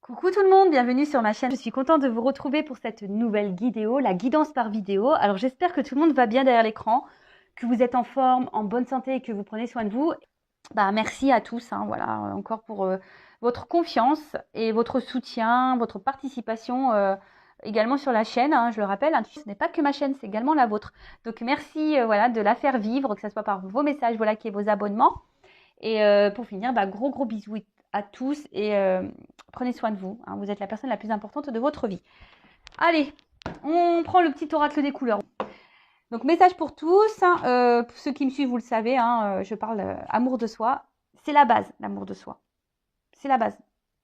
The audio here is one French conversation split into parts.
Coucou tout le monde, bienvenue sur ma chaîne. Je suis contente de vous retrouver pour cette nouvelle vidéo, la guidance par vidéo. Alors j'espère que tout le monde va bien derrière l'écran, que vous êtes en forme, en bonne santé et que vous prenez soin de vous. Merci à tous, voilà, encore pour votre confiance et votre soutien, votre participation également sur la chaîne. Je le rappelle, ce n'est pas que ma chaîne, c'est également la vôtre. Donc merci voilà, de la faire vivre, que ce soit par vos messages, vos likes et vos abonnements. Et pour finir, gros bisous à tous et prenez soin de vous. Vous êtes la personne la plus importante de votre vie. Allez, on prend le petit oracle des couleurs. Donc, message pour tous. Pour ceux qui me suivent, vous le savez, je parle amour de soi. C'est la base, l'amour de soi. C'est la base.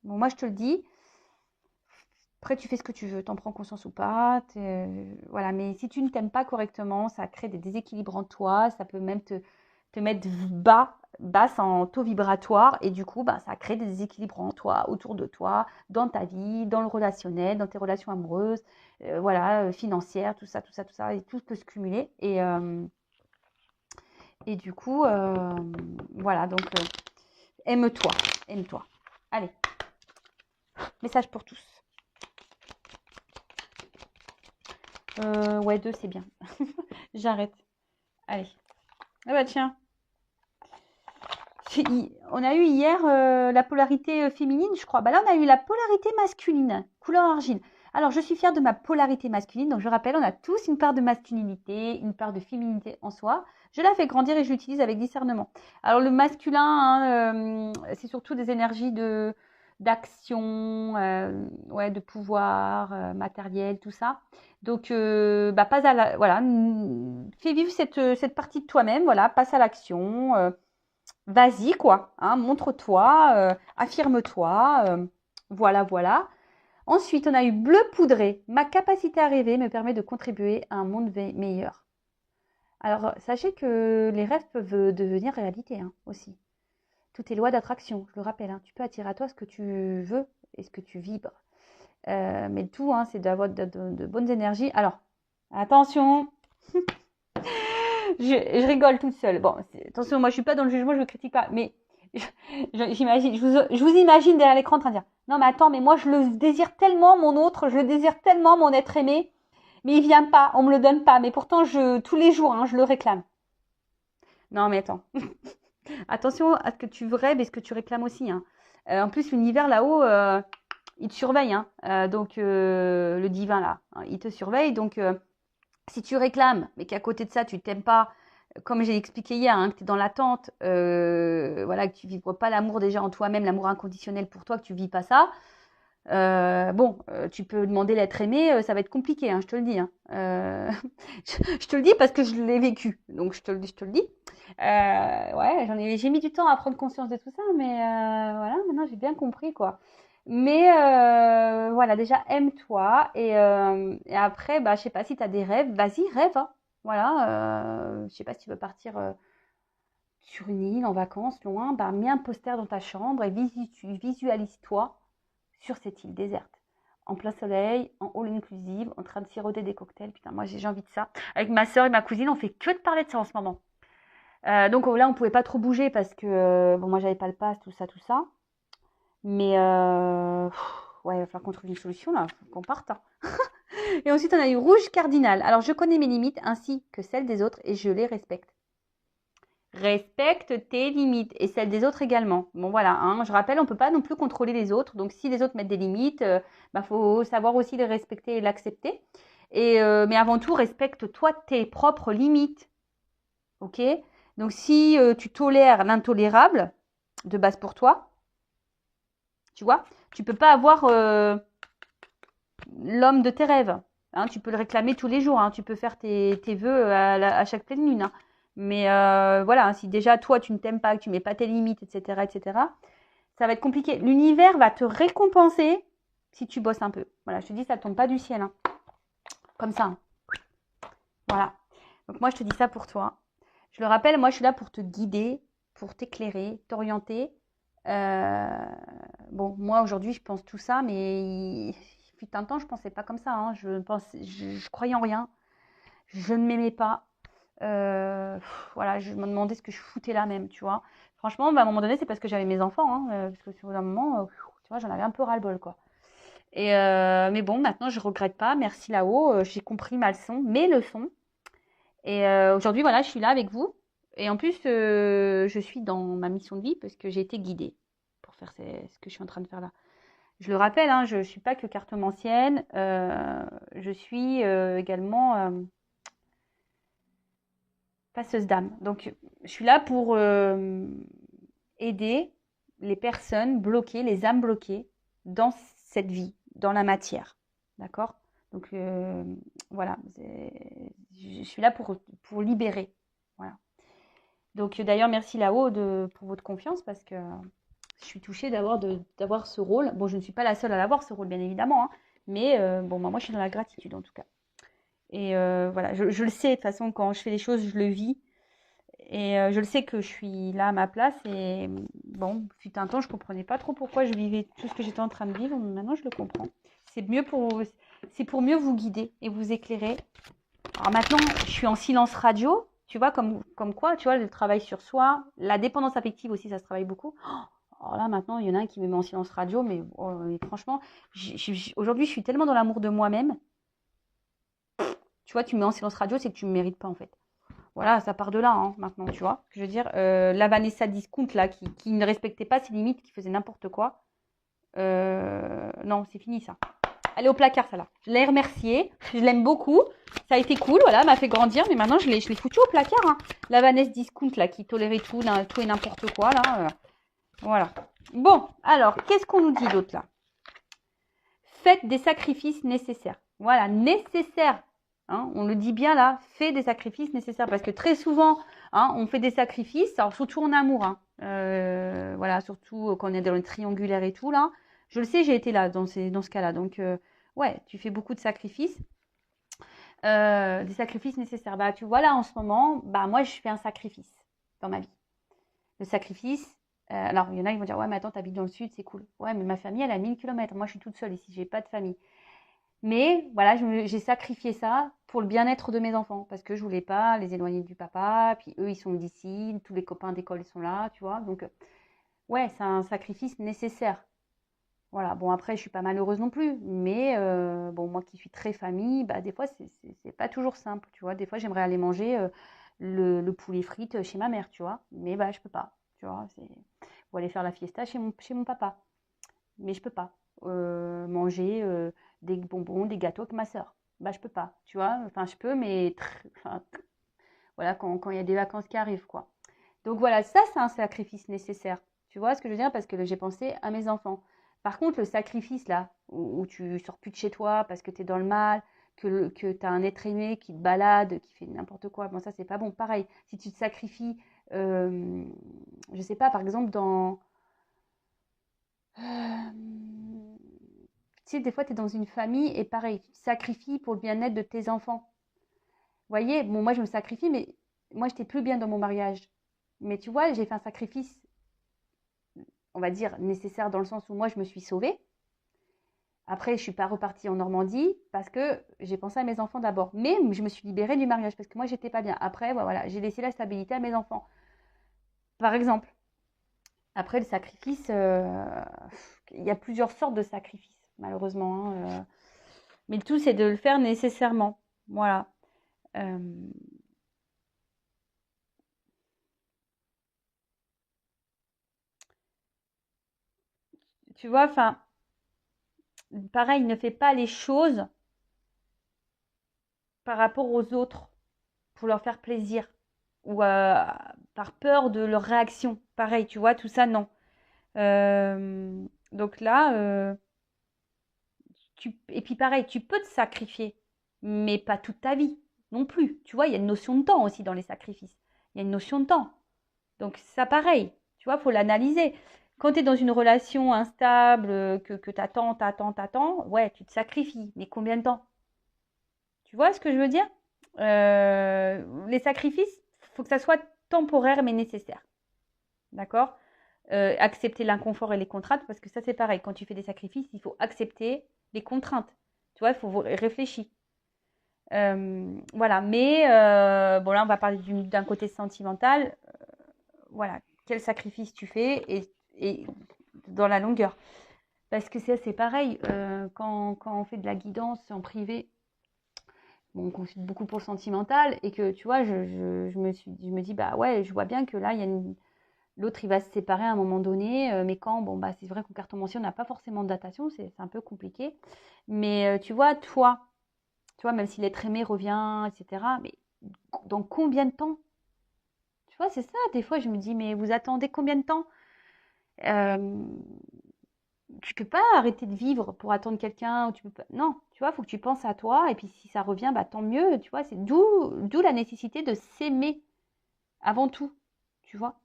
Bon, moi, je te le dis. Après, tu fais ce que tu veux. T'en prends conscience ou pas. Voilà. Mais si tu ne t'aimes pas correctement, ça crée des déséquilibres en toi. Ça peut même te mettre basse en taux vibratoire et du coup ça crée des déséquilibres en toi, autour de toi, dans ta vie, dans le relationnel, dans tes relations amoureuses, financières, tout ça et tout peut se cumuler et du coup voilà, donc aime-toi. Allez, message pour tous. Ouais, 2 c'est bien. J'arrête. Allez. Ah bah tiens. On a eu hier la polarité féminine, je crois. Là, on a eu la polarité masculine, couleur argile. Alors, je suis fière de ma polarité masculine. Donc, je rappelle, on a tous une part de masculinité, une part de féminité en soi. Je la fais grandir et je l'utilise avec discernement. Alors, le masculin, c'est surtout des énergies d'action, de pouvoir, matériel, tout ça. Donc, voilà, fais vivre cette partie de toi-même, voilà, passe à l'action. Vas-y, quoi, montre-toi, affirme-toi, voilà. Ensuite, on a eu bleu poudré. Ma capacité à rêver me permet de contribuer à un monde meilleur. Alors, sachez que les rêves peuvent devenir réalité aussi. Tout est loi d'attraction, je le rappelle. Tu peux attirer à toi ce que tu veux et ce que tu vibres. Mais le tout, c'est d'avoir de bonnes énergies. Alors, attention je rigole toute seule. Bon, attention, moi je suis pas dans le jugement, je ne critique pas, mais j'imagine, je vous imagine derrière l'écran en train de dire non mais attends, mais moi je le désire tellement mon autre, je le désire tellement mon être aimé, mais il vient pas, on me le donne pas, mais pourtant tous les jours je le réclame. Non mais attends, attention à ce que tu rêves et ce que tu réclames aussi. En plus l'univers là-haut, il te surveille, donc le divin là, il te surveille, donc si tu réclames, mais qu'à côté de ça, tu t'aimes pas, comme j'ai expliqué hier, que tu es dans l'attente, que tu ne vibres pas l'amour déjà en toi-même, l'amour inconditionnel pour toi, que tu ne vis pas ça, tu peux demander l'être aimé, ça va être compliqué, je te le dis. Je te le dis parce que je l'ai vécu, donc je te le dis. J'ai mis du temps à prendre conscience de tout ça, mais voilà, maintenant j'ai bien compris, quoi. Mais voilà, déjà aime-toi et après, je sais pas si tu as des rêves, vas-y, rêve. Voilà, je sais pas si tu veux partir sur une île en vacances, loin, mets un poster dans ta chambre et visualise-toi sur cette île déserte. En plein soleil, en all inclusive, en train de siroter des cocktails. Putain, moi j'ai envie de ça. Avec ma soeur et ma cousine, on fait que de parler de ça en ce moment. Donc là, on pouvait pas trop bouger parce que moi j'avais pas le pass, tout ça. Mais il va falloir qu'on trouve une solution là, qu'on parte. Et ensuite, on a eu rouge cardinal. Alors, je connais mes limites ainsi que celles des autres et je les respecte. Respecte tes limites et celles des autres également. Bon, voilà, je rappelle, on ne peut pas non plus contrôler les autres. Donc, si les autres mettent des limites, faut savoir aussi les respecter et l'accepter. Mais avant tout, respecte-toi tes propres limites. Ok? Donc, si tu tolères l'intolérable, de base pour toi, tu vois, tu peux pas avoir l'homme de tes rêves. Tu peux le réclamer tous les jours. Tu peux faire tes vœux à chaque pleine lune. Mais voilà, si déjà toi tu ne t'aimes pas, que tu mets pas tes limites, etc., ça va être compliqué. L'univers va te récompenser si tu bosses un peu. Voilà, je te dis, ça tombe pas du ciel. Comme ça. Voilà. Donc moi, je te dis ça pour toi. Je le rappelle, moi, je suis là pour te guider, pour t'éclairer, t'orienter. Moi, aujourd'hui, je pense tout ça, mais il fut un temps, je pensais pas comme ça. Je croyais en rien. Je ne m'aimais pas. Voilà, je me demandais ce que je foutais là même, tu vois. Franchement, à un moment donné, c'est parce que j'avais mes enfants, parce que sur un moment, tu vois, j'en avais un peu ras-le-bol, quoi. Mais bon, maintenant, je regrette pas. Merci là-haut. J'ai compris ma leçon, mes leçons. Et aujourd'hui, voilà, je suis là avec vous. Et en plus, je suis dans ma mission de vie parce que j'ai été guidée pour faire ce que je suis en train de faire là. Je le rappelle, hein, je ne suis pas que cartomancienne. Je suis également passeuse d'âme. Donc, je suis là pour aider les personnes bloquées, les âmes bloquées dans cette vie, dans la matière. D'accord? Donc, voilà. Je suis là pour libérer. Voilà. Donc, d'ailleurs, merci là-haut pour votre confiance parce que je suis touchée d'avoir ce rôle. Bon, je ne suis pas la seule à l'avoir, ce rôle, bien évidemment. Hein, mais bon, moi, je suis dans la gratitude, en tout cas. Et voilà, je le sais, de toute façon, quand je fais les choses, je le vis. Et je le sais que je suis là à ma place. Et bon, fut un temps, je ne comprenais pas trop pourquoi je vivais tout ce que j'étais en train de vivre. Maintenant, je le comprends. C'est pour mieux vous guider et vous éclairer. Alors maintenant, je suis en silence radio. Tu vois, comme quoi, tu vois, le travail sur soi, la dépendance affective aussi, ça se travaille beaucoup. Alors là, maintenant, il y en a un qui me met en silence radio, mais franchement, aujourd'hui, je suis tellement dans l'amour de moi-même. Tu vois, tu me mets en silence radio, c'est que tu ne me mérites pas, en fait. Voilà, ça part de là, hein, maintenant, tu vois. Je veux dire, la Vanessa Discount, là, qui ne respectait pas ses limites, qui faisait n'importe quoi. Non, c'est fini, ça. Elle est au placard, ça, là. Je l'ai remerciée. Je l'aime beaucoup. Ça a été cool, voilà, elle m'a fait grandir, mais maintenant, je l'ai foutue au placard, hein. La Vanessa Discount, là, qui tolérait tout et n'importe quoi, là. Voilà. Bon, alors, qu'est-ce qu'on nous dit d'autre, là? Faites des sacrifices nécessaires. Voilà, nécessaires. Hein, on le dit bien là, fais des sacrifices nécessaires. Parce que très souvent, hein, on fait des sacrifices, alors surtout en amour. Hein, voilà, surtout quand on est dans le triangulaire et tout là. Je le sais, j'ai été là dans ce cas-là. Donc, ouais, tu fais beaucoup de sacrifices. Des sacrifices nécessaires. Bah, tu vois là en ce moment, bah moi je fais un sacrifice dans ma vie. Le sacrifice, alors il y en a qui vont dire ouais mais attends t'habites dans le sud, c'est cool. Ouais mais ma famille elle a 1000 km. Moi je suis toute seule ici, j'ai pas de famille. Mais voilà, j'ai sacrifié ça pour le bien-être de mes enfants parce que je voulais pas les éloigner du papa. Puis eux ils sont d'ici, tous les copains d'école sont là, tu vois. Donc ouais c'est un sacrifice nécessaire. Voilà, bon après je suis pas malheureuse non plus, mais bon moi qui suis très famille, bah des fois c'est pas toujours simple, tu vois. Des fois j'aimerais aller manger le poulet frites chez ma mère, tu vois, mais bah je peux pas, tu vois. Ou aller faire la fiesta chez mon papa, mais je peux pas. Manger des bonbons, des gâteaux avec ma soeur, bah je peux pas, tu vois. Enfin je peux, mais enfin, voilà quand il y a des vacances qui arrivent quoi. Donc voilà, ça c'est un sacrifice nécessaire. Tu vois ce que je veux dire? Parce que j'ai pensé à mes enfants. Par contre, le sacrifice là, où tu sors plus de chez toi parce que tu es dans le mal, que tu as un être aimé qui te balade, qui fait n'importe quoi, bon ça c'est pas bon. Pareil, si tu te sacrifies, je sais pas, par exemple tu sais, des fois tu es dans une famille et pareil, tu te sacrifies pour le bien-être de tes enfants. Vous voyez, bon moi je me sacrifie, mais moi j'étais plus bien dans mon mariage. Mais tu vois, j'ai fait un sacrifice on va dire, nécessaire dans le sens où moi, je me suis sauvée. Après, je ne suis pas repartie en Normandie parce que j'ai pensé à mes enfants d'abord. Mais je me suis libérée du mariage parce que moi, j'étais pas bien. Après, voilà, j'ai laissé la stabilité à mes enfants. Par exemple, après le sacrifice, il y a plusieurs sortes de sacrifices, malheureusement. Hein, mais le tout, c'est de le faire nécessairement. Voilà. Euh, tu vois, enfin, pareil, ne fais pas les choses par rapport aux autres pour leur faire plaisir ou par peur de leur réaction. Pareil, tu vois, tout ça, non. Donc là, et puis pareil, tu peux te sacrifier, mais pas toute ta vie non plus. Tu vois, il y a une notion de temps aussi dans les sacrifices. Il y a une notion de temps. Donc ça, pareil, tu vois, il faut l'analyser. Quand tu es dans une relation instable, que tu attends, ouais, tu te sacrifies. Mais combien de temps? Tu vois ce que je veux dire? Les sacrifices, il faut que ça soit temporaire mais nécessaire. D'accord? Accepter l'inconfort et les contraintes, parce que ça c'est pareil. Quand tu fais des sacrifices, il faut accepter les contraintes. Tu vois, il faut réfléchir. Voilà, mais bon là on va parler d'un côté sentimental. Voilà, quel sacrifice tu fais et dans la longueur. Parce que c'est pareil, quand on fait de la guidance en privé, bon, on consulte beaucoup pour le sentimental et que tu vois, je me dis, bah ouais, je vois bien que là, l'autre, il va se séparer à un moment donné, mais quand, bon, bah c'est vrai qu'en cartomancie, on n'a pas forcément de datation, c'est un peu compliqué. Mais tu vois, tu vois, même si l'être aimé revient, etc., mais dans combien de temps? Tu vois, c'est ça, des fois, je me dis, mais vous attendez combien de temps? Euh, Tu peux pas arrêter de vivre pour attendre quelqu'un ou tu peux pas. Non, tu vois, il faut que tu penses à toi et puis si ça revient, bah tant mieux, tu vois, c'est d'où la nécessité de s'aimer avant tout, tu vois,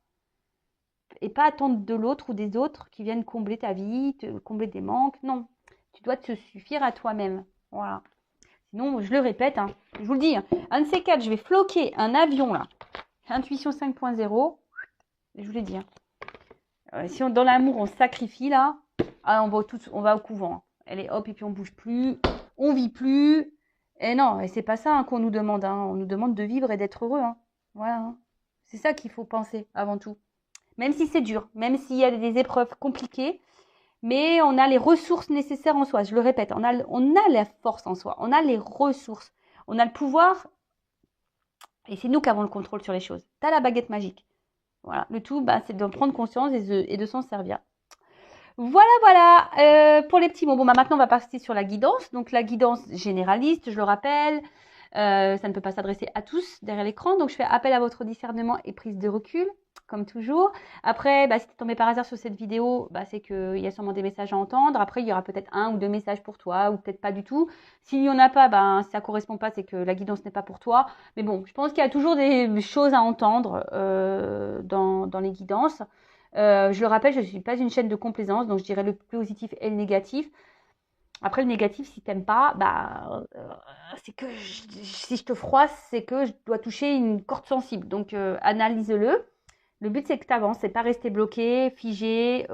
et pas attendre de l'autre ou des autres qui viennent combler ta vie, combler des manques. Non, tu dois te suffire à toi-même. Voilà. Sinon, je le répète, hein, je vous le dis, hein, un de ces quatre, je vais floquer un avion là. Intuition 5.0, je vous l'ai dit. Hein. Si dans l'amour on se sacrifie là, ah, on va au couvent. Hein. Allez hop, et puis on bouge plus, on vit plus. Et non, et c'est pas ça hein, qu'on nous demande. Hein. On nous demande de vivre et d'être heureux. Hein. Voilà. Hein. C'est ça qu'il faut penser avant tout. Même si c'est dur, même s'il y a des épreuves compliquées, mais on a les ressources nécessaires en soi. Je le répète, on a la force en soi, on a les ressources, on a le pouvoir, et c'est nous qui avons le contrôle sur les choses. T'as la baguette magique. Voilà. Le tout, bah, c'est d'en prendre conscience et de s'en servir. Voilà, voilà, pour les petits mots. Bon, bah maintenant, on va passer sur la guidance. Donc, la guidance généraliste, je le rappelle, ça ne peut pas s'adresser à tous derrière l'écran. Donc, je fais appel à votre discernement et prise de recul, comme toujours. Après, bah, si tu es tombé par hasard sur cette vidéo, bah, c'est qu'il y a sûrement des messages à entendre. Après, il y aura peut-être un ou deux messages pour toi, ou peut-être pas du tout. S'il n'y en a pas, bah, si ça ne correspond pas, c'est que la guidance n'est pas pour toi. Mais bon, je pense qu'il y a toujours des choses à entendre dans les guidances. Je le rappelle, je ne suis pas une chaîne de complaisance, donc je dirais le positif et le négatif. Après, le négatif, si t'aimes pas, bah, c'est que si je te froisse, c'est que je dois toucher une corde sensible. Donc, analyse-le. Le but, c'est que tu avances, c'est pas rester bloqué, figé,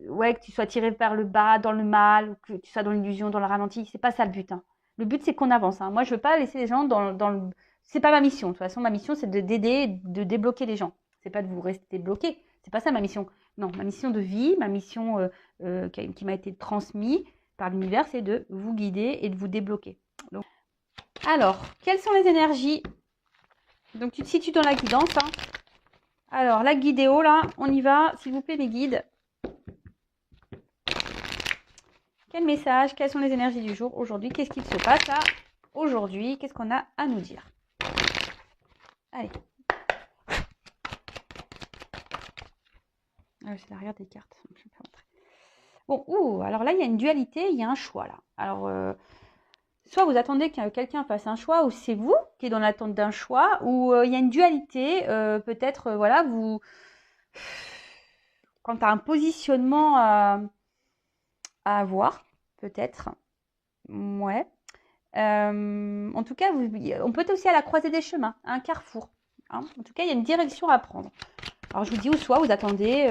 ouais, que tu sois tiré vers le bas, dans le mal, que tu sois dans l'illusion, dans le ralenti. C'est pas ça le but. Hein. Le but, c'est qu'on avance. Hein. Moi, je veux pas laisser les gens dans le. C'est pas ma mission. De toute façon, ma mission, c'est d'aider, de débloquer les gens. C'est pas de vous rester bloqué. C'est pas ça ma mission. Non, ma mission de vie, ma mission qui m'a été transmise par l'univers, c'est de vous guider et de vous débloquer. Donc, alors, quelles sont les énergies? Donc, tu te situes dans la guidance. Hein. Alors, la guidéo, là, on y va. S'il vous plaît, mes guides. Quel message? Quelles sont les énergies du jour aujourd'hui? Qu'est-ce qu'il se passe là aujourd'hui? Qu'est-ce qu'on a à nous dire? Allez. Ah, c'est l'arrière des cartes. Je peux montrer. Bon, alors là, il y a une dualité, il y a un choix là. Alors, soit vous attendez que quelqu'un fasse un choix, ou c'est vous qui êtes dans l'attente d'un choix, ou il y a une dualité, peut-être, voilà, quand tu as un positionnement à avoir, peut-être, ouais. En tout cas, on peut être aussi à la croisée des chemins, à un carrefour. Hein. En tout cas, il y a une direction à prendre. Alors, je vous dis, ou soit vous attendez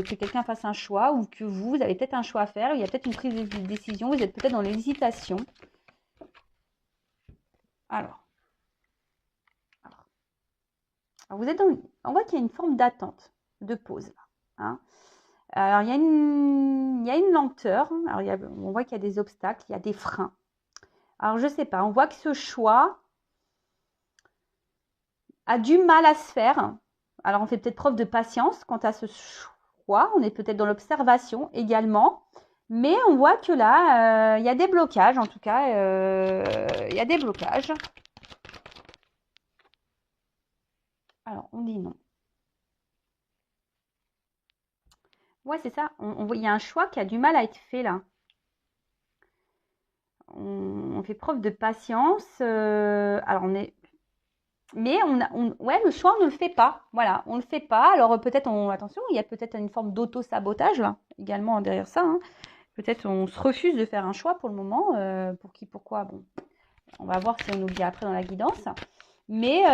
que quelqu'un fasse un choix, ou que vous avez peut-être un choix à faire, il y a peut-être une prise de décision, vous êtes peut-être dans l'hésitation. Alors, vous êtes on voit qu'il y a une forme d'attente, de pause. Là, hein. Alors, il y a une lenteur. Alors, on voit qu'il y a des obstacles, il y a des freins. Alors, je ne sais pas, on voit que ce choix a du mal à se faire. Alors, on fait peut-être preuve de patience quant à ce choix. On est peut-être dans l'observation également. Mais on voit que là, il y a des blocages. En tout cas, il y a des blocages. Alors, on dit non. Ouais, c'est ça. Il y a un choix qui a du mal à être fait là. On fait preuve de patience. Alors, mais ouais, le choix, on ne le fait pas. Voilà, on ne le fait pas. Alors peut-être, attention, il y a peut-être une forme d'auto-sabotage là, également derrière ça. Hein. Peut-être on se refuse de faire un choix pour le moment. Pour qui, pourquoi, bon. On va voir si on nous le dit après dans la guidance. Mais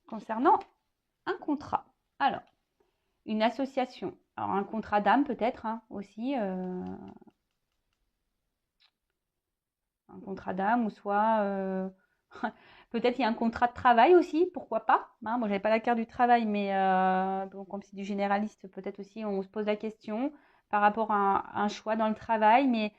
concernant un contrat. Alors, une association. Alors un contrat d'âme peut-être hein, aussi. Un contrat d'âme ou soit Peut-être il y a un contrat de travail aussi, pourquoi pas, hein. Moi, j'avais pas la carte du travail, mais donc, comme c'est du généraliste, peut-être aussi on se pose la question par rapport à un choix dans le travail. Mais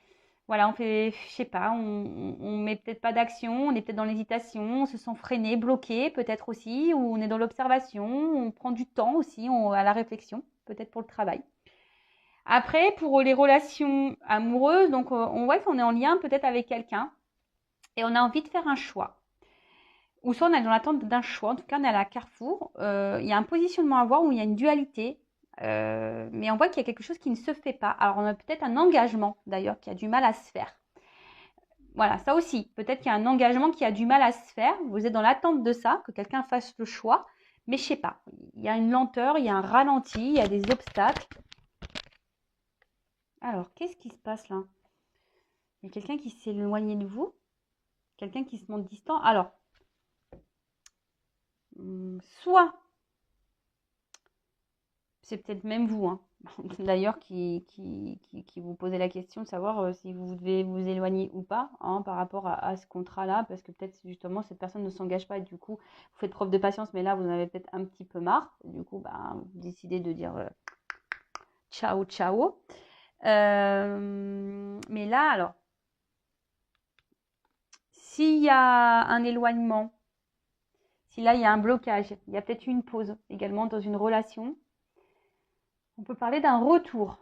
voilà, on fait, je sais pas, on met peut-être pas d'action, on est peut-être dans l'hésitation, on se sent freiné, bloqué, peut-être aussi, ou on est dans l'observation, on prend du temps aussi à la réflexion, peut-être pour le travail. Après, pour les relations amoureuses, donc on est en lien peut-être avec quelqu'un et on a envie de faire un choix. Ou soit on est dans l'attente d'un choix, en tout cas on est à la carrefour. Il y a un positionnement à voir où il y a une dualité, mais on voit qu'il y a quelque chose qui ne se fait pas. Alors on a peut-être un engagement d'ailleurs qui a du mal à se faire. Voilà, ça aussi, peut-être qu'il y a un engagement qui a du mal à se faire. Vous êtes dans l'attente de ça, que quelqu'un fasse le choix, mais je sais pas. Il y a une lenteur, il y a un ralenti, il y a des obstacles. Alors, qu'est-ce qui se passe là? Il y a quelqu'un qui s'est éloigné de vous, quelqu'un qui se montre distant. Alors, soit, c'est peut-être même vous, hein, d'ailleurs, qui vous posez la question de savoir si vous devez vous éloigner ou pas, hein, par rapport à ce contrat-là, parce que peut-être justement cette personne ne s'engage pas et du coup, vous faites preuve de patience, mais là, vous en avez peut-être un petit peu marre. Du coup, vous décidez de dire ciao, ciao. Mais là, alors, s'il y a un éloignement, si là il y a un blocage, il y a peut-être une pause également dans une relation, on peut parler d'un retour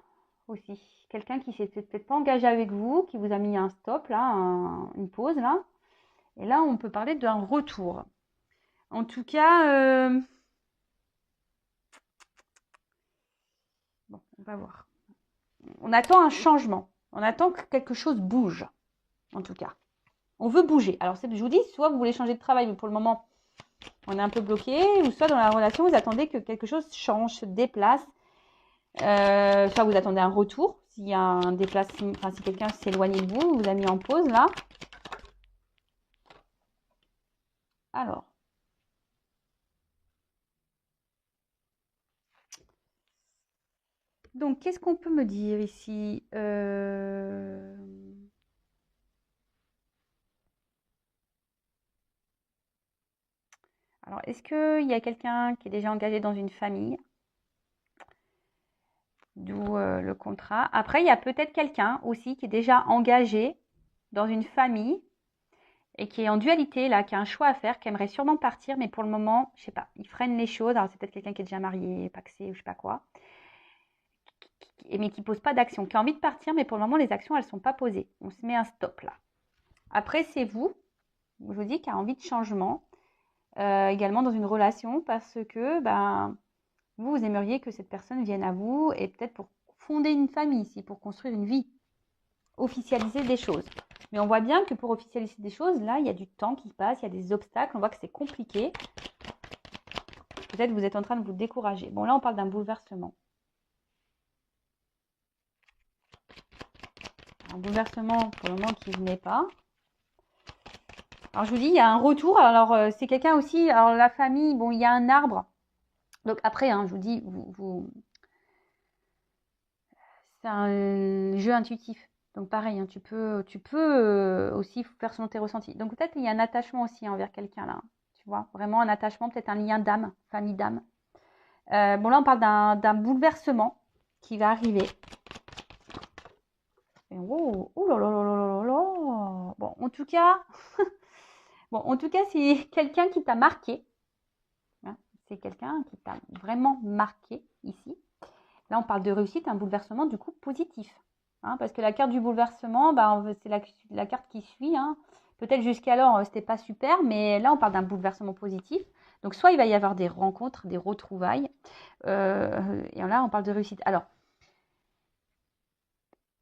aussi. Quelqu'un qui s'est peut-être pas engagé avec vous, qui vous a mis un stop là, une pause là. Et là, on peut parler d'un retour. En tout cas, bon, on va voir. On attend un changement. On attend que quelque chose bouge, en tout cas. On veut bouger. Alors, je vous dis, soit vous voulez changer de travail, mais pour le moment, on est un peu bloqué, ou soit dans la relation, vous attendez que quelque chose change, se déplace, soit vous attendez un retour, s'il y a un déplacement, enfin si quelqu'un s'est éloigné de vous, vous a mis en pause là. Alors, donc qu'est-ce qu'on peut me dire ici? Alors, est-ce qu'il y a quelqu'un qui est déjà engagé dans une famille? D'où le contrat. Après, il y a peut-être quelqu'un aussi qui est déjà engagé dans une famille et qui est en dualité, là, qui a un choix à faire, qui aimerait sûrement partir, mais pour le moment, je sais pas, il freine les choses. Alors, c'est peut-être quelqu'un qui est déjà marié, pacsé ou je sais pas quoi, mais qui pose pas d'action, qui a envie de partir, mais pour le moment, les actions, elles sont pas posées. On se met un stop là. Après, c'est vous, je vous dis, qui a envie de changement, également dans une relation, parce que vous aimeriez que cette personne vienne à vous et peut-être pour fonder une famille ici, pour construire une vie, officialiser des choses. Mais on voit bien que pour officialiser des choses, là, il y a du temps qui passe, il y a des obstacles, on voit que c'est compliqué. Peut-être vous êtes en train de vous décourager. Bon, là, on parle d'un bouleversement. Un bouleversement, pour le moment, qui ne venait pas. Alors, je vous dis, il y a un retour. Alors, c'est quelqu'un aussi, alors la famille, bon, il y a un arbre. Donc, après, je vous dis, c'est un jeu intuitif. Donc pareil, tu peux aussi faire selon tes ressentis. Donc peut-être il y a un attachement aussi envers quelqu'un là. Tu vois, vraiment un attachement, peut-être un lien d'âme, famille d'âme. Bon là on parle d'un bouleversement qui va arriver. Et oh là là là là là là. Bon en tout cas, c'est quelqu'un qui t'a marqué. Hein, c'est quelqu'un qui t'a vraiment marqué ici. Là on parle de réussite, un bouleversement du coup positif. Hein, parce que la carte du bouleversement, c'est la carte qui suit. Hein. Peut-être jusqu'alors, c'était pas super, mais là, on parle d'un bouleversement positif. Donc, soit il va y avoir des rencontres, des retrouvailles, et là, on parle de réussite. Alors,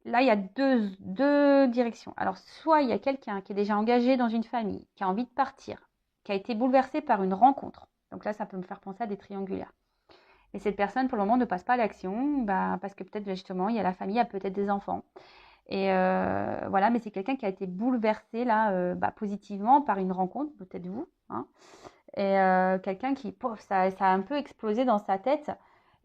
là, il y a deux directions. Alors, soit il y a quelqu'un qui est déjà engagé dans une famille, qui a envie de partir, qui a été bouleversé par une rencontre. Donc là, ça peut me faire penser à des triangulaires. Et cette personne, pour le moment, ne passe pas à l'action, parce que peut-être justement, il y a la famille, il y a peut-être des enfants. Et voilà, mais c'est quelqu'un qui a été bouleversé là, positivement par une rencontre, peut-être vous. Hein, et quelqu'un qui, ça a un peu explosé dans sa tête.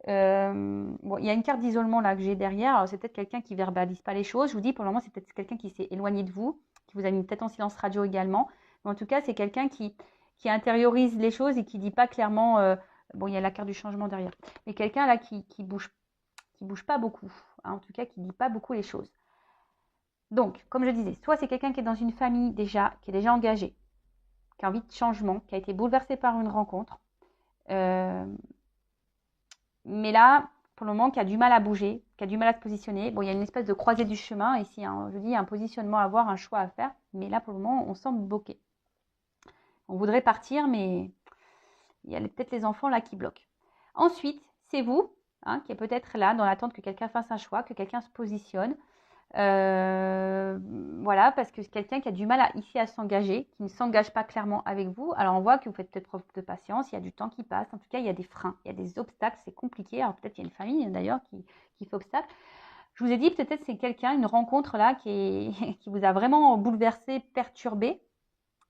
Bon, il y a une carte d'isolement là que j'ai derrière. Alors c'est peut-être quelqu'un qui verbalise pas les choses. Je vous dis, pour le moment, c'est peut-être quelqu'un qui s'est éloigné de vous, qui vous a mis peut-être en silence radio également, Mais en tout cas, c'est quelqu'un qui intériorise les choses et qui dit pas clairement, bon, il y a la carte du changement derrière, mais quelqu'un là qui bouge pas beaucoup, hein, en tout cas qui dit pas beaucoup les choses. Donc, comme je disais, soit c'est quelqu'un qui est dans une famille déjà, qui est déjà engagé, qui a envie de changement, qui a été bouleversé par une rencontre, mais là, pour le moment, qui a du mal à bouger, qui a du mal à se positionner. Bon, il y a une espèce de croisée du chemin ici, hein, je dis, il y a un positionnement à avoir, un choix à faire, mais là, pour le moment, on semble bloqué. On voudrait partir, mais il y a peut-être les enfants là qui bloquent. Ensuite, c'est vous, hein, qui est peut-être là dans l'attente que quelqu'un fasse un choix, que quelqu'un se positionne. Voilà, parce que c'est quelqu'un qui a du mal ici à s'engager, qui ne s'engage pas clairement avec vous. Alors on voit que vous faites peut-être preuve de patience, il y a du temps qui passe, en tout cas il y a des freins, il y a des obstacles, c'est compliqué. Alors peut-être il y a une famille d'ailleurs qui fait obstacle. Je vous ai dit peut-être c'est quelqu'un, une rencontre là qui vous a vraiment bouleversé, perturbé,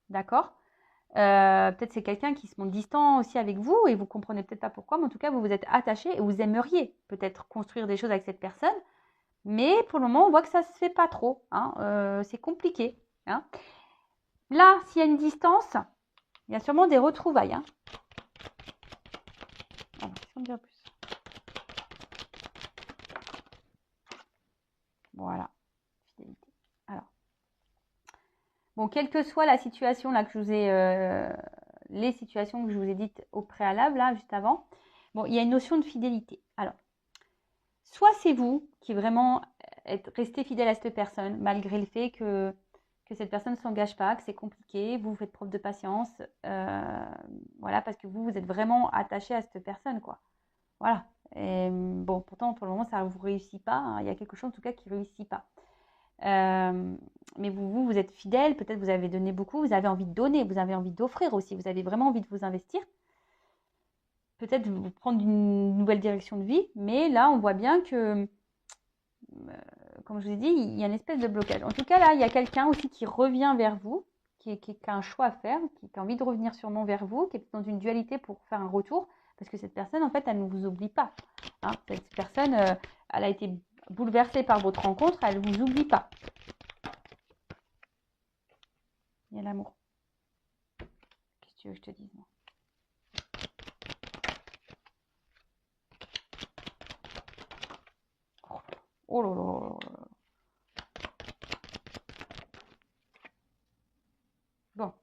d'accord. Peut-être c'est quelqu'un qui se montre distant aussi avec vous et vous comprenez peut-être pas pourquoi, mais en tout cas vous vous êtes attaché et vous aimeriez peut-être construire des choses avec cette personne. Mais pour le moment, on voit que ça ne se fait pas trop. Hein. C'est compliqué. Hein. Là, s'il y a une distance, il y a sûrement des retrouvailles. Hein. Alors, qu'est-ce qu'on me dit en plus ? Voilà. Fidélité. Alors. Bon, quelle que soit la situation là que je vous ai, les situations que je vous ai dites au préalable, là, juste avant, bon, il y a une notion de fidélité. Alors, soit c'est vous qui vraiment restez fidèle à cette personne, malgré le fait que cette personne ne s'engage pas, que c'est compliqué, vous faites preuve de patience, voilà, parce que vous êtes vraiment attaché à cette personne, quoi. Voilà. Et, bon, pourtant, pour le moment, ça ne vous réussit pas. Hein. Il y a quelque chose, en tout cas, qui ne réussit pas. Mais vous êtes fidèle, peut-être vous avez donné beaucoup, vous avez envie de donner, vous avez envie d'offrir aussi, vous avez vraiment envie de vous investir. Peut-être vous prendre une nouvelle direction de vie, mais là, on voit bien que comme je vous ai dit, il y a une espèce de blocage. En tout cas, là, il y a quelqu'un aussi qui revient vers vous, qui a un choix à faire, qui a envie de revenir sûrement vers vous, qui est dans une dualité pour faire un retour, parce que cette personne, en fait, elle ne vous oublie pas. Hein. Cette personne, elle a été bouleversée par votre rencontre, elle ne vous oublie pas. Il y a l'amour. Qu'est-ce que tu veux que je te dise, moi ? Oh là là là là. Bon.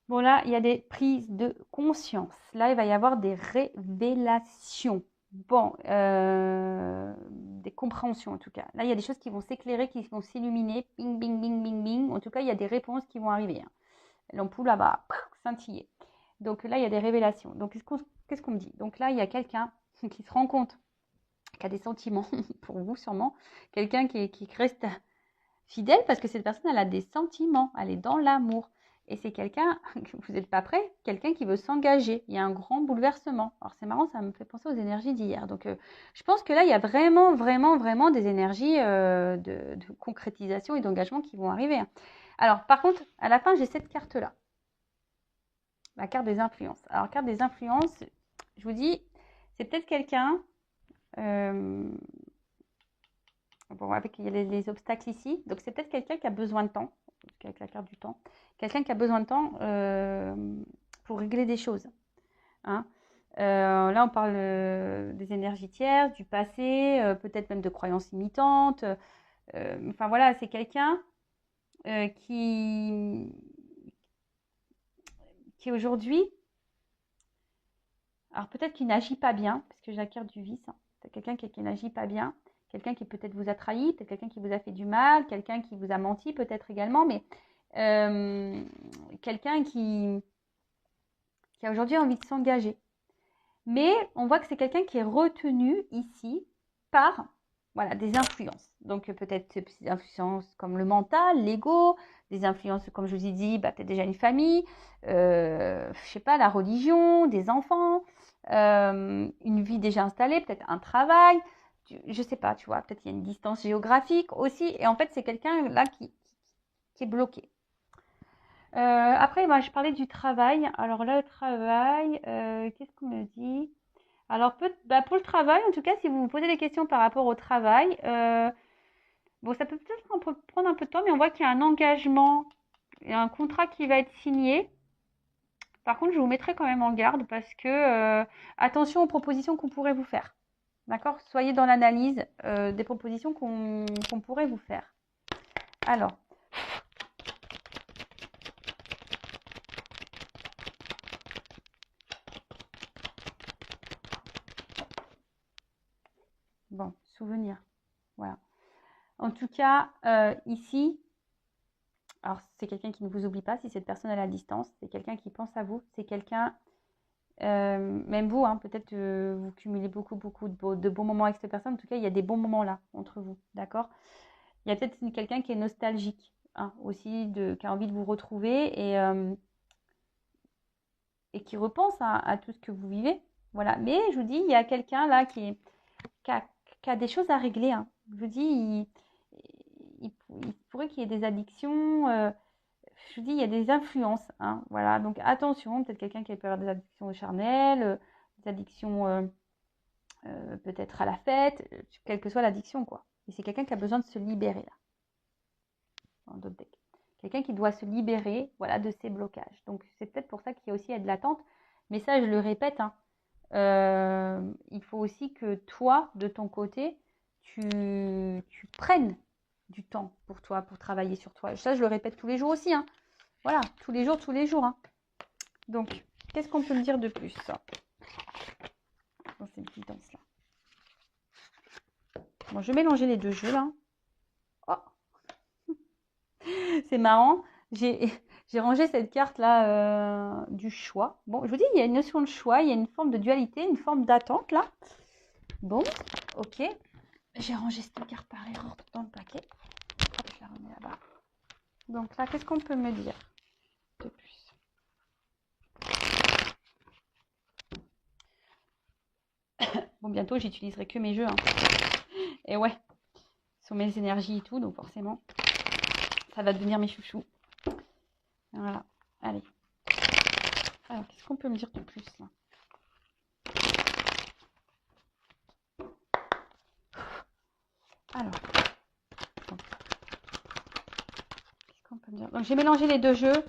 Bon, là, il y a des prises de conscience. Là, il va y avoir des révélations. Bon, des compréhensions en tout cas. Là, il y a des choses qui vont s'éclairer, qui vont s'illuminer. Bing, bing, bing, bing, bing. En tout cas, il y a des réponses qui vont arriver. Hein. L'ampoule là-bas, scintiller. Donc là, il y a des révélations. Donc, qu'est-ce qu'on me dit ? Donc là, il y a quelqu'un qui se rend compte, qui a des sentiments, pour vous sûrement. Quelqu'un qui reste fidèle parce que cette personne, elle a des sentiments. Elle est dans l'amour. Et c'est quelqu'un, vous n'êtes pas prêt, quelqu'un qui veut s'engager. Il y a un grand bouleversement. Alors c'est marrant, ça me fait penser aux énergies d'hier. Donc je pense que là, il y a vraiment, vraiment, vraiment des énergies de concrétisation et d'engagement qui vont arriver. Alors par contre, à la fin, j'ai cette carte-là. La carte des influences. Alors carte des influences, je vous dis, c'est peut-être quelqu'un... bon, avec il y a les obstacles ici. Donc c'est peut-être quelqu'un qui a besoin de temps, avec la carte du temps. Quelqu'un qui a besoin de temps pour régler des choses. Hein. Là, on parle des énergies tierces, du passé, peut-être même de croyances limitantes. Enfin voilà, c'est quelqu'un qui aujourd'hui, alors peut-être qu'il n'agit pas bien, parce que j'ai la carte du vice. Hein. C'est quelqu'un qui n'agit pas bien, quelqu'un qui peut-être vous a trahi, peut-être quelqu'un qui vous a fait du mal, quelqu'un qui vous a menti peut-être également, mais quelqu'un qui a aujourd'hui envie de s'engager. Mais on voit que c'est quelqu'un qui est retenu ici par voilà, des influences. Donc peut-être des influences comme le mental, l'ego, des influences, comme je vous ai dit, peut-être déjà une famille, je sais pas, la religion, des enfants, une vie déjà installée, peut-être un travail, je sais pas, tu vois, peut-être il y a une distance géographique aussi. Et en fait, c'est quelqu'un là qui est bloqué. Après, moi, je parlais du travail. Alors là, le travail, qu'est-ce qu'on me dit ? Alors, pour le travail, en tout cas, si vous vous posez des questions par rapport au travail, Bon, ça peut peut-être prendre un peu de temps, mais on voit qu'il y a un engagement et un contrat qui va être signé. Par contre, je vous mettrai quand même en garde parce que attention aux propositions qu'on pourrait vous faire. D'accord? Soyez dans l'analyse des propositions qu'on pourrait vous faire. Alors, bon, souvenir. Voilà. En tout cas, ici, alors c'est quelqu'un qui ne vous oublie pas, si cette personne est à la distance, c'est quelqu'un qui pense à vous, c'est quelqu'un, même vous, hein, peut-être vous cumulez beaucoup de bons moments avec cette personne, en tout cas il y a des bons moments là entre vous, d'accord? Il y a peut-être quelqu'un qui est nostalgique, hein, aussi, qui a envie de vous retrouver et qui repense à tout ce que vous vivez, voilà. Mais je vous dis, il y a quelqu'un là qui a des choses à régler, hein. Je vous dis, il pourrait qu'il y ait des addictions. Je vous dis, il y a des influences, hein, voilà. Donc attention, peut-être quelqu'un qui peut avoir des addictions charnelles, des addictions peut-être à la fête, quelle que soit l'addiction, quoi. Et c'est quelqu'un qui a besoin de se libérer, là, dans d'autres decks. Quelqu'un qui doit se libérer, voilà, de ses blocages. Donc c'est peut-être pour ça qu'il y a aussi de l'attente. Mais ça, je le répète, hein, il faut aussi que toi, de ton côté, tu prennes du temps pour toi, pour travailler sur toi. Ça, je le répète tous les jours aussi, hein. Voilà, tous les jours, hein. Donc, qu'est-ce qu'on peut me dire de plus dans cette guidance-là? Bon, je vais mélanger les deux jeux, là. Oh, c'est marrant. J'ai rangé cette carte-là du choix. Bon, je vous dis, il y a une notion de choix, il y a une forme de dualité, une forme d'attente, là. Bon, ok. J'ai rangé cette carte par erreur dans le paquet. Hop, je la remets là-bas. Donc là, qu'est-ce qu'on peut me dire de plus? Bon, bientôt, j'utiliserai que mes jeux, hein. Et ouais, sur mes énergies et tout, donc forcément, ça va devenir mes chouchous. Voilà, allez. Alors, qu'est-ce qu'on peut me dire de plus, là? Alors, qu'est-ce qu'on peut me dire? Donc, j'ai mélangé les deux jeux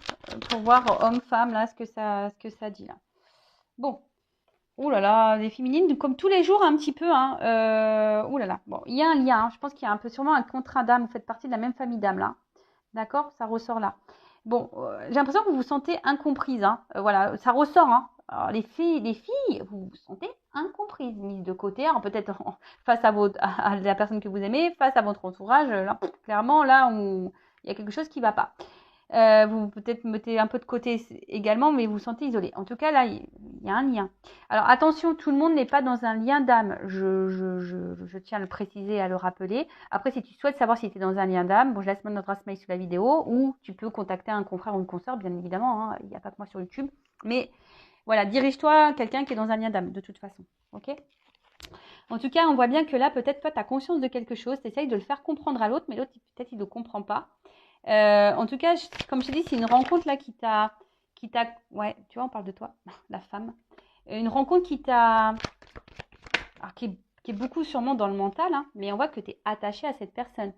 pour voir homme-femme, là, ce que ça dit, là. Bon. Ouh là là, les féminines, comme tous les jours, un petit peu, hein. Ouh là là. Bon, il y a un lien, hein. Je pense qu'il y a un peu sûrement un contrat d'âme. Vous faites partie de la même famille d'âme, là. D'accord? Ça ressort là. Bon, j'ai l'impression que vous vous sentez incomprise, hein. Voilà, ça ressort, hein. Alors, les filles, vous vous sentez incomprises, mises de côté. Alors, peut-être face à la personne que vous aimez, face à votre entourage. Là, clairement, là, il y a quelque chose qui ne va pas. Vous peut-être mettez un peu de côté également, mais vous vous sentez isolé. En tout cas, là, il y a un lien. Alors, attention, tout le monde n'est pas dans un lien d'âme. Je tiens à le préciser, à le rappeler. Après, si tu souhaites savoir si tu es dans un lien d'âme, bon, je laisse mon adresse mail sous la vidéo, ou tu peux contacter un confrère ou une consoeur, bien évidemment, hein. Il n'y a pas que moi sur YouTube. Mais voilà, dirige-toi à quelqu'un qui est dans un lien d'âme, de toute façon. Ok? En tout cas, on voit bien que là, peut-être toi, tu as conscience de quelque chose, tu essayes de le faire comprendre à l'autre, mais l'autre, peut-être, il ne le comprend pas. En tout cas, comme je t'ai dit, c'est une rencontre là ouais, tu vois, on parle de toi, la femme. Une rencontre qui est beaucoup sûrement dans le mental, hein, mais on voit que tu es attaché à cette personne.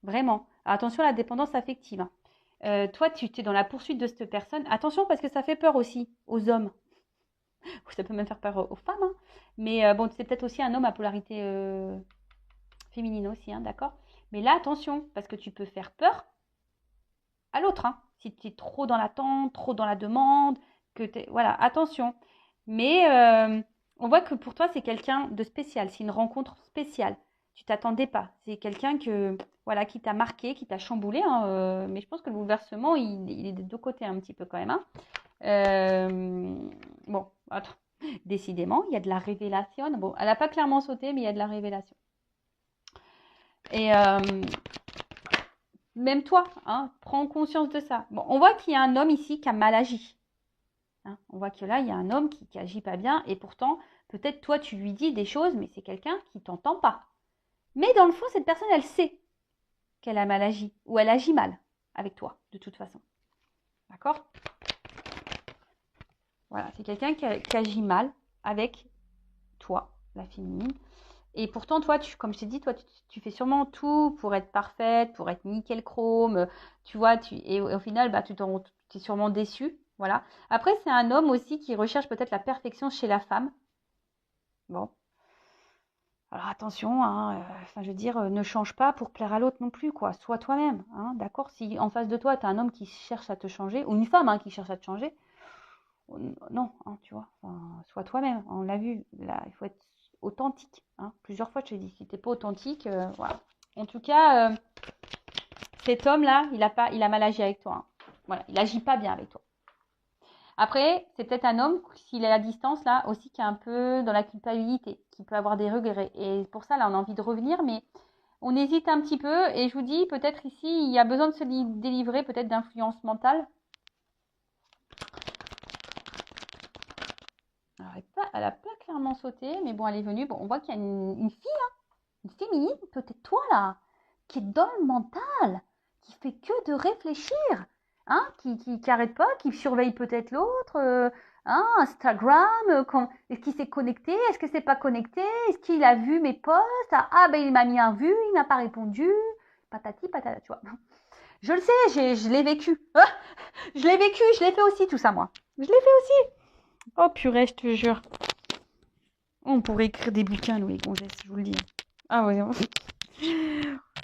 Vraiment. Alors, attention à la dépendance affective, hein. Toi, tu es dans la poursuite de cette personne. Attention parce que ça fait peur aussi aux hommes. Ça peut même faire peur aux femmes, hein. Mais bon, c'est peut-être aussi un homme à polarité féminine aussi, hein, d'accord? Mais là, attention, parce que tu peux faire peur à l'autre, hein. Si tu es trop dans l'attente, trop dans la demande, voilà, attention. Mais on voit que pour toi, c'est quelqu'un de spécial, c'est une rencontre spéciale. Tu t'attendais pas. C'est quelqu'un voilà, qui t'a marqué, qui t'a chamboulé, hein, mais je pense que le bouleversement, il est des deux côtés un petit peu quand même, hein. Bon, attends. Décidément, il y a de la révélation. Bon, elle n'a pas clairement sauté, mais il y a de la révélation. Et même toi, hein, prends conscience de ça. Bon, on voit qu'il y a un homme ici qui a mal agi. Hein, on voit que là, il y a un homme qui agit pas bien. Et pourtant, peut-être toi, tu lui dis des choses, mais c'est quelqu'un qui t'entend pas. Mais dans le fond, cette personne, elle sait qu'elle a mal agi. Ou elle agit mal avec toi, de toute façon. D'accord? Voilà, c'est quelqu'un qui agit mal avec toi, la féminine. Et pourtant, toi, comme je t'ai dit, toi, tu fais sûrement tout pour être parfaite, pour être nickel chrome, tu vois, et au final, bah, tu es sûrement déçu. Voilà. Après, c'est un homme aussi qui recherche peut-être la perfection chez la femme. Bon. Alors attention, hein, enfin, je veux dire, ne change pas pour plaire à l'autre non plus, quoi. Sois toi-même, hein, d'accord? Si en face de toi, tu as un homme qui cherche à te changer, ou une femme qui cherche à te changer, non, hein, tu vois, enfin, sois toi-même. On l'a vu, là, il faut être authentique. Hein. Plusieurs fois, je te dis, si t'es pas authentique, voilà. En tout cas, cet homme-là, il a mal agi avec toi. Hein. Voilà, il agit pas bien avec toi. Après, c'est peut-être un homme, s'il est à distance, là, aussi, qui est un peu dans la culpabilité, qui peut avoir des regrets. Et pour ça, là, on a envie de revenir, mais on hésite un petit peu. Et je vous dis, peut-être ici, il y a besoin de se délivrer, peut-être d'influence mentale. Alors, elle a pas clairement sauté, mais bon, elle est venue. Bon, on voit qu'il y a une fille, hein, une féminine, peut-être toi, là, qui est dans le mental, qui fait que de réfléchir, hein, qui arrête pas, qui surveille peut-être l'autre, hein, Instagram, est-ce qu'il s'est connecté, est-ce que c'est pas connecté, est-ce qu'il a vu mes posts, ah ben il m'a mis un vu, il n'a pas répondu, patati patata, tu vois. Je le sais, je l'ai vécu, je l'ai vécu, je l'ai fait aussi tout ça moi, je l'ai fait aussi. Oh purée, je te jure. On pourrait écrire des bouquins, nous les gonzesses, je vous le dis. Ah ouais.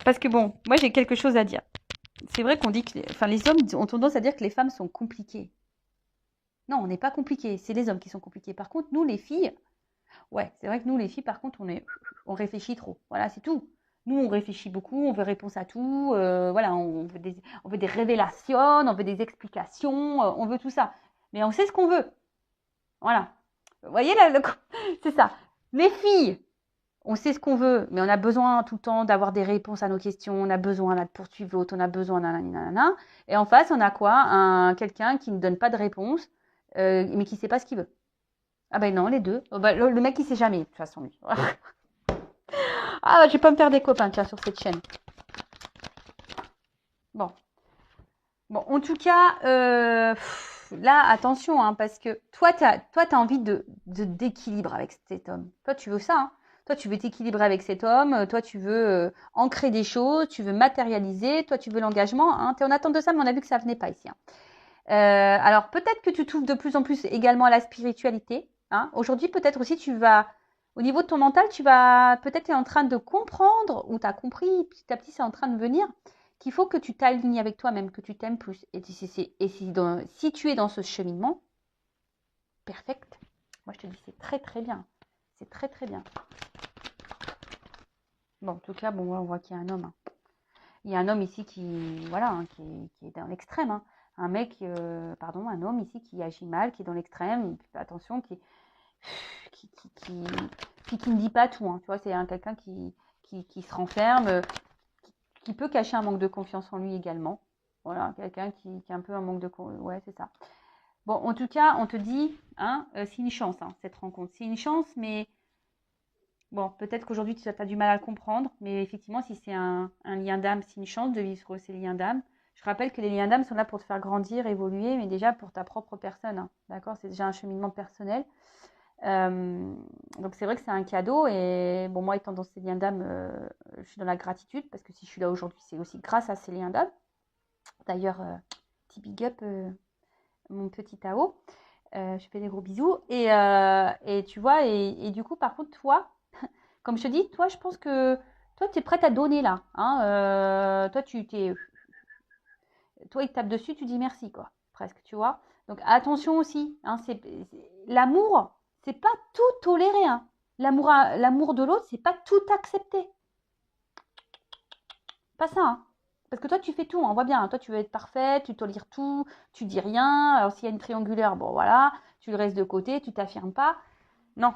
Parce que bon, moi j'ai quelque chose à dire. C'est vrai qu'on dit que les hommes ont tendance à dire que les femmes sont compliquées. Non, on n'est pas compliqués, c'est les hommes qui sont compliqués. Par contre, nous les filles, ouais, c'est vrai que nous les filles, par contre, on réfléchit trop. Voilà, c'est tout. Nous, on réfléchit beaucoup, on veut réponse à tout. Voilà, on veut des révélations, on veut des explications, on veut tout ça. Mais on sait ce qu'on veut. Voilà. Vous voyez là, c'est ça. Les filles, on sait ce qu'on veut, mais on a besoin tout le temps d'avoir des réponses à nos questions. On a besoin de poursuivre l'autre, on a besoin nanana. Et en face, on a quoi? Quelqu'un qui ne donne pas de réponse, mais qui ne sait pas ce qu'il veut. Ah ben non, les deux. Oh, bah, le mec, il sait jamais, de toute façon, lui. Ah, je vais pas me faire des copains, tiens, sur cette chaîne. Bon. Bon, en tout cas, là, attention, hein, parce que toi, tu as envie d'équilibre avec cet homme. Toi, tu veux ça, hein. Toi, tu veux t'équilibrer avec cet homme. Toi, tu veux ancrer des choses. Tu veux matérialiser. Toi, tu veux l'engagement. Hein. Tu es en attente de ça, mais on a vu que ça venait pas ici. Hein. Alors, peut-être que tu t'ouvres de plus en plus également à la spiritualité. Hein. Aujourd'hui, peut-être aussi, au niveau de ton mental, tu vas peut-être être en train de comprendre, ou tu as compris, petit à petit, c'est en train de venir, qu'il faut que tu t'alignes avec toi-même, que tu t'aimes plus. Et si tu es dans ce cheminement, perfect. Moi, je te dis, c'est très, très bien. C'est très, très bien. Bon, en tout cas, bon, on voit qu'il y a un homme. Hein. Il y a un homme ici voilà, hein, qui est dans l'extrême. Hein. Un homme ici qui agit mal, qui est dans l'extrême. Attention, qui ne dit pas tout. Hein. Tu vois, c'est quelqu'un qui se renferme, qui peut cacher un manque de confiance en lui également. Voilà, quelqu'un qui a un peu un manque de confiance. Ouais, c'est ça. Bon, en tout cas, on te dit, hein, c'est une chance, hein, cette rencontre. C'est une chance, mais bon, peut-être qu'aujourd'hui, tu as du mal à le comprendre. Mais effectivement, si c'est un lien d'âme, c'est une chance de vivre ces liens d'âme. Je rappelle que les liens d'âme sont là pour te faire grandir, évoluer, mais déjà pour ta propre personne. Hein, d'accord? C'est déjà un cheminement personnel. Donc c'est vrai que c'est un cadeau et bon, moi étant dans ces liens d'âme, je suis dans la gratitude parce que si je suis là aujourd'hui, c'est aussi grâce à ces liens d'âme. D'ailleurs, petit big up, mon petit Tao. Je fais des gros bisous et tu vois, et du coup, par contre, toi, comme je te dis, toi, je pense que toi, tu es prête à donner là. Hein, toi, toi, il te tape dessus, tu dis merci, quoi, presque, tu vois. Donc attention aussi, hein, l'amour, c'est pas tout tolérer. Hein. L'amour de l'autre, c'est pas tout accepter. Pas ça. Hein. Parce que toi, tu fais tout, on voit bien. Hein. Toi, tu veux être parfaite, tu tolères tout, tu dis rien. Alors s'il y a une triangulaire, bon voilà, tu le restes de côté, tu t'affirmes pas. Non,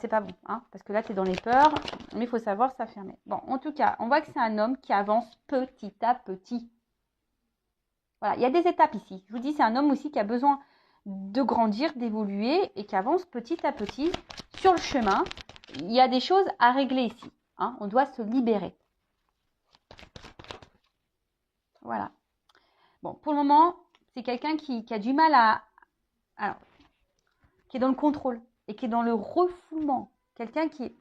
c'est pas bon, hein, parce que là, tu es dans les peurs, mais il faut savoir s'affirmer. Bon, en tout cas, on voit que c'est un homme qui avance petit à petit. Voilà, il y a des étapes ici. Je vous dis, c'est un homme aussi qui a besoin de grandir, d'évoluer et qui avance petit à petit sur le chemin. Il y a des choses à régler ici. Hein, on doit se libérer. Voilà. Bon, pour le moment, c'est quelqu'un qui a du mal qui est dans le contrôle et qui est dans le refoulement. Quelqu'un qui est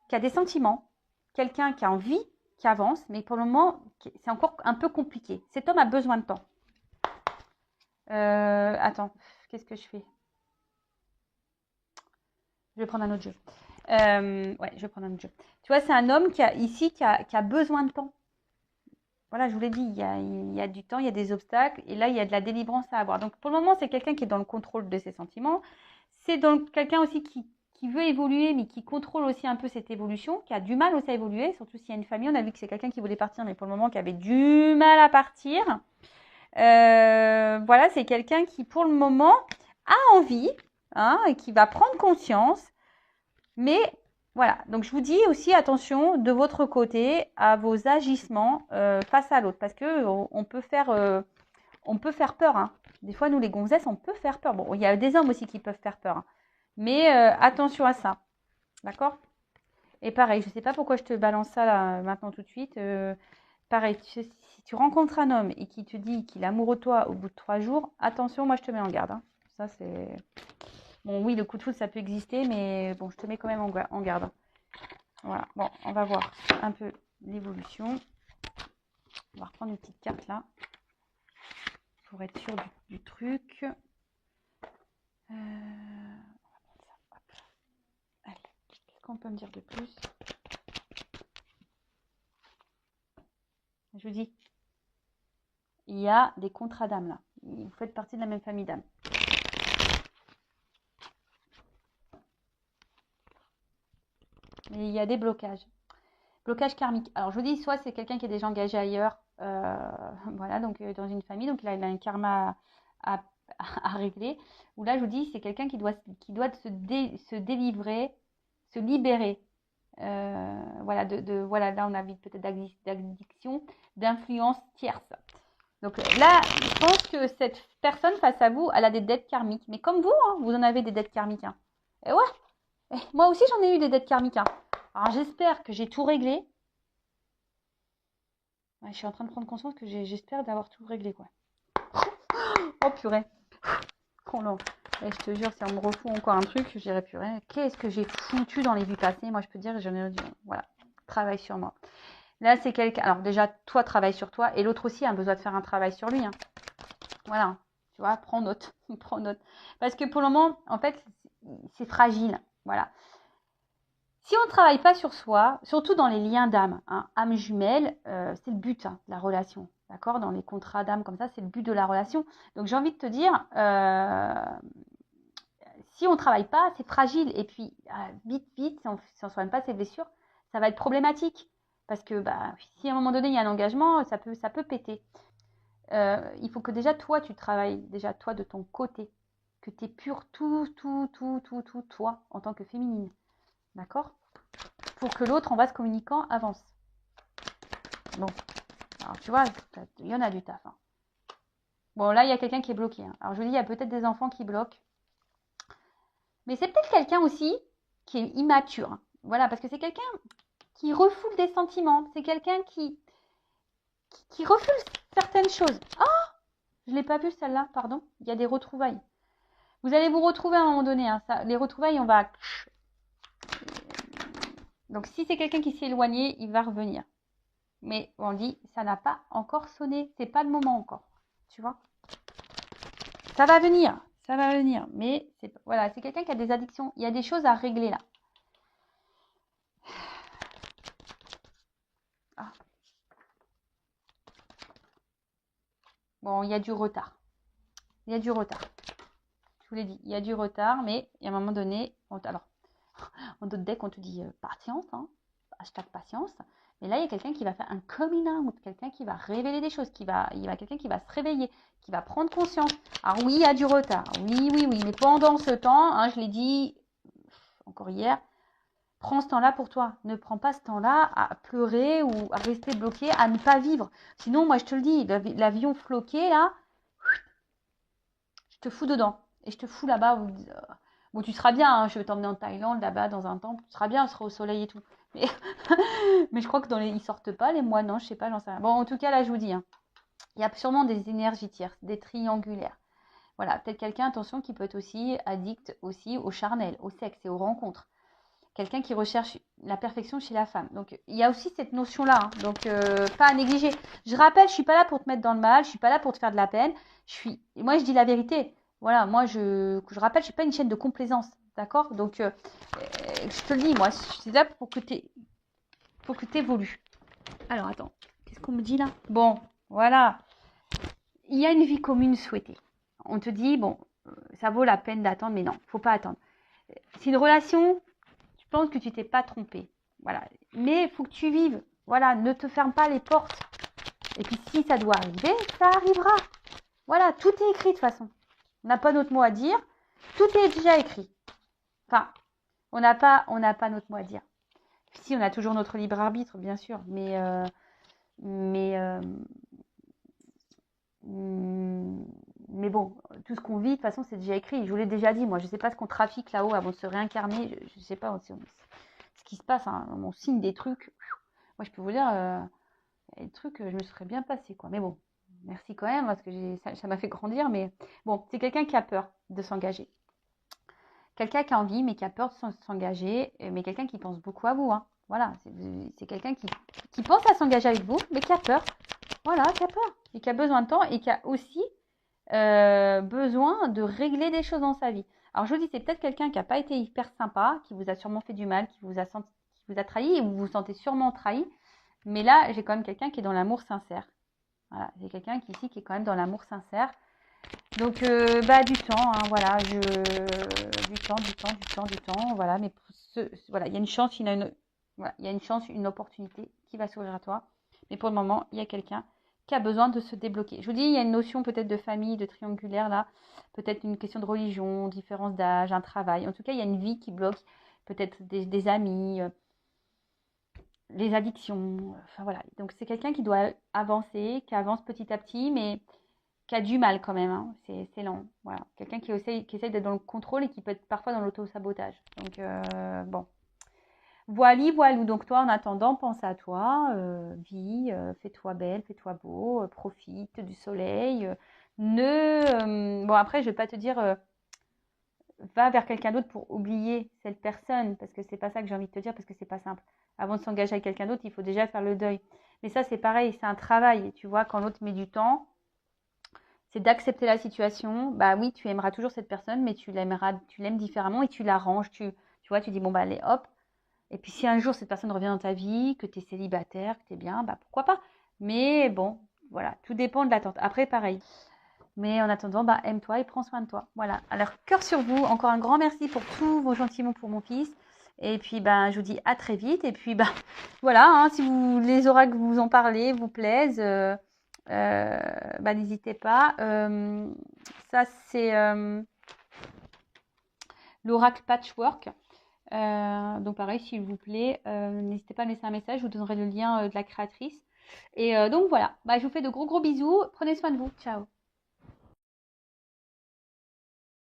qui a des sentiments, quelqu'un qui a envie, qui avance, mais pour le moment, c'est encore un peu compliqué. Cet homme a besoin de temps. Attends, qu'est-ce que je fais? Je vais prendre un autre jeu. Ouais, je vais prendre un autre jeu. Tu vois, c'est un homme qui a besoin de temps. Voilà, je vous l'ai dit, il y a du temps, il y a des obstacles, et là, il y a de la délivrance à avoir. Donc, pour le moment, c'est quelqu'un qui est dans le contrôle de ses sentiments. C'est donc quelqu'un aussi qui veut évoluer, mais qui contrôle aussi un peu cette évolution, qui a du mal aussi à évoluer, surtout s'il y a une famille. On a vu que c'est quelqu'un qui voulait partir, mais pour le moment, qui avait du mal à partir. Voilà, c'est quelqu'un qui, pour le moment, a envie, hein, et qui va prendre conscience. Mais voilà, donc je vous dis aussi attention de votre côté à vos agissements face à l'autre, parce que on peut faire peur. Hein. Des fois, nous les gonzesses, on peut faire peur. Bon, il y a des hommes aussi qui peuvent faire peur, hein. Mais attention à ça, d'accord? Et pareil, je ne sais pas pourquoi je te balance ça là, maintenant tout de suite. Pareil, si tu rencontres un homme et qui te dit qu'il est amoureux de toi au bout de 3 jours, attention, moi je te mets en garde. Hein. Ça c'est... Bon, oui, le coup de foudre, ça peut exister, mais bon, je te mets quand même en garde. Voilà, bon, on va voir un peu l'évolution. On va reprendre une petite carte là, pour être sûr du truc. On va prendre ça, hop. Allez, qu'est-ce qu'on peut me dire de plus? Je vous dis, il y a des contrats d'âme là. Vous faites partie de la même famille d'âme. Mais il y a des blocages. Blocage karmique. Alors, je vous dis, soit c'est quelqu'un qui est déjà engagé ailleurs, voilà, donc dans une famille, donc il a un karma à régler. Ou là, je vous dis, c'est quelqu'un qui doit se délivrer, se libérer. Voilà, voilà, là, on a vu peut-être d'addiction, d'influence tierce. Donc là, je pense que cette personne face à vous, elle a des dettes karmiques. Mais comme vous, hein, vous en avez des dettes karmiques. Hein. Et ouais, moi aussi, j'en ai eu des dettes karmiques. Hein. Alors j'espère que j'ai tout réglé. Ouais, je suis en train de prendre conscience que j'espère d'avoir tout réglé, quoi. Oh purée. Oh non. Et je te jure, si on me refout encore un truc, je dirais purée. Qu'est-ce que j'ai foutu dans les vies passées? Moi, je peux dire, j'en ai dit, voilà, travaille sur moi. Là, c'est quelqu'un. Alors déjà, toi, travaille sur toi, et l'autre aussi a besoin de faire un travail sur lui. Hein. Voilà. Tu vois, prends note. Prends note. Parce que pour le moment, en fait, c'est fragile. Voilà. Si on ne travaille pas sur soi, surtout dans les liens d'âme, hein, âme jumelle, c'est le but de la relation. D'accord? Dans les contrats d'âme comme ça, c'est le but de la relation. Donc j'ai envie de te dire, si on ne travaille pas, c'est fragile. Et puis, vite, si on ne soigne pas ses blessures, ça va être problématique. Parce que si à un moment donné, il y a un engagement, ça peut péter. Il faut que déjà, toi, tu travailles déjà, toi, de ton côté. Que tu es pur tout, toi, en tant que féminine. D'accord? Pour que l'autre, en vase communicant, avance. Bon, alors tu vois, il y en a du taf. Hein. Bon, là, il y a quelqu'un qui est bloqué. Hein. Alors je vous dis, il y a peut-être des enfants qui bloquent. Mais c'est peut-être quelqu'un aussi qui est immature. Hein. Voilà, parce que c'est quelqu'un qui refoule des sentiments. C'est quelqu'un qui refuse certaines choses. Oh, je ne l'ai pas vu celle-là, pardon. Il y a des retrouvailles. Vous allez vous retrouver à un moment donné. Hein, ça, les retrouvailles, on va... Donc si c'est quelqu'un qui s'est éloigné, il va revenir. Mais on dit, ça n'a pas encore sonné. C'est pas le moment encore. Tu vois? Ça va venir. Ça va venir. Mais voilà, c'est quelqu'un qui a des addictions. Il y a des choses à régler là. Ah. Bon, il y a du retard. Il y a du retard. Je vous l'ai dit, il y a du retard, mais il y a un moment donné, alors, en d'autres decks, on te dit patience, hein, hashtag patience. Mais là, il y a quelqu'un qui va faire un coming out, quelqu'un qui va révéler des choses, il y a quelqu'un qui va se réveiller, qui va prendre conscience. Alors oui, il y a du retard, oui, mais pendant ce temps, hein, je l'ai dit encore hier, prends ce temps-là pour toi. Ne prends pas ce temps-là à pleurer ou à rester bloqué, à ne pas vivre. Sinon, moi, je te le dis, l'avion floqué, là, je te fous dedans. Et je te fous là-bas. Bon, tu seras bien, hein, je vais t'emmener en Thaïlande, là-bas, dans un temple. Tu seras bien, on sera au soleil et tout. Mais, mais je crois que ils sortent pas, les moines, non, je sais pas, j'en sais rien. Bon, en tout cas, là, je vous dis, hein, il y a sûrement des énergies tierces, des triangulaires. Voilà, peut-être quelqu'un, attention, qui peut être aussi addict aussi au charnel, au sexe et aux rencontres. quelqu'un qui recherche la perfection chez la femme. Donc, il y a aussi cette notion-là, hein. Donc, pas à négliger. Je rappelle, je suis pas là pour te mettre dans le mal, je suis pas là pour te faire de la peine. Moi, je dis la vérité. Voilà, moi, je rappelle, je suis pas une chaîne de complaisance, d'accord? Donc, je te le dis, moi, je suis là pour que tu évolues. Alors, attends, qu'est-ce qu'on me dit là? Bon, voilà. Il y a une vie commune souhaitée. On te dit, bon, ça vaut la peine d'attendre, mais non, faut pas attendre. C'est une relation, tu penses que tu t'es pas trompé. Voilà. Mais il faut que tu vives. Voilà, ne te ferme pas les portes. Et puis, si ça doit arriver, ça arrivera. Voilà, tout est écrit de toute façon. On n'a pas notre mot à dire. Tout est déjà écrit. Enfin, on n'a pas notre mot à dire. Si, on a toujours notre libre arbitre, bien sûr. Mais bon, tout ce qu'on vit, de toute façon, c'est déjà écrit. Je vous l'ai déjà dit, moi, je ne sais pas ce qu'on trafique là-haut avant de se réincarner. Je ne sais pas ce qui se passe. Hein. On signe des trucs. Moi, je peux vous dire, des trucs, je me serais bien passé, quoi. Mais bon, merci quand même, parce que ça m'a fait grandir. Mais bon, c'est quelqu'un qui a peur de s'engager. Quelqu'un qui a envie, mais qui a peur de s'engager. Mais quelqu'un qui pense beaucoup à vous. Hein. Voilà, c'est quelqu'un qui pense à s'engager avec vous, mais qui a peur. Voilà, qui a peur. Et qui a besoin de temps et qui a aussi besoin de régler des choses dans sa vie. Alors je vous dis, c'est peut-être quelqu'un qui n'a pas été hyper sympa, qui vous a sûrement fait du mal, qui vous a trahi et vous vous sentez sûrement trahi. Mais là, j'ai quand même quelqu'un qui est dans l'amour sincère. Voilà, j'ai quelqu'un ici qui est quand même dans l'amour sincère. Donc, du temps, hein, voilà, du temps, voilà. Mais voilà, il y a une chance, voilà, il y a une chance, une opportunité qui va s'ouvrir à toi. Mais pour le moment, il y a quelqu'un qui a besoin de se débloquer. Je vous dis, il y a une notion peut-être de famille, de triangulaire là, peut-être une question de religion, différence d'âge, un travail. En tout cas, il y a une vie qui bloque, peut-être des amis, les addictions. Enfin voilà. Donc c'est quelqu'un qui doit avancer, qui avance petit à petit, mais qui a du mal quand même. Hein. C'est lent. Voilà. Quelqu'un qui essaye d'être dans le contrôle et qui peut être parfois dans l'auto-sabotage. Donc bon. Voilou. Donc toi, en attendant, pense à toi, vis, fais-toi belle, fais-toi beau, profite du soleil. Bon, après, je vais pas te dire, va vers quelqu'un d'autre pour oublier cette personne, parce que c'est pas ça que j'ai envie de te dire, parce que c'est pas simple. Avant de s'engager avec quelqu'un d'autre, il faut déjà faire le deuil. Mais ça, c'est pareil, c'est un travail. Tu vois, quand l'autre met du temps, c'est d'accepter la situation. Bah oui, tu aimeras toujours cette personne, mais tu l'aimes différemment et tu l'arranges. Tu vois, tu dis, bon, bah allez, hop. Et puis si un jour cette personne revient dans ta vie, que tu es célibataire, que tu es bien, bah pourquoi pas. Mais bon, voilà, tout dépend de l'attente. Après, pareil. Mais en attendant, bah aime-toi et prends soin de toi. Voilà. Alors, cœur sur vous. Encore un grand merci pour tous vos gentils mots pour mon fils. Et puis, ben, je vous dis à très vite. Et puis, ben, voilà, hein, si les oracles vous en parlez, vous plaisent, n'hésitez pas. Ça, c'est l'oracle Patchwork. Donc pareil, s'il vous plaît, n'hésitez pas à me laisser un message, je vous donnerai le lien de la créatrice. Et donc voilà, je vous fais de gros bisous, prenez soin de vous, ciao.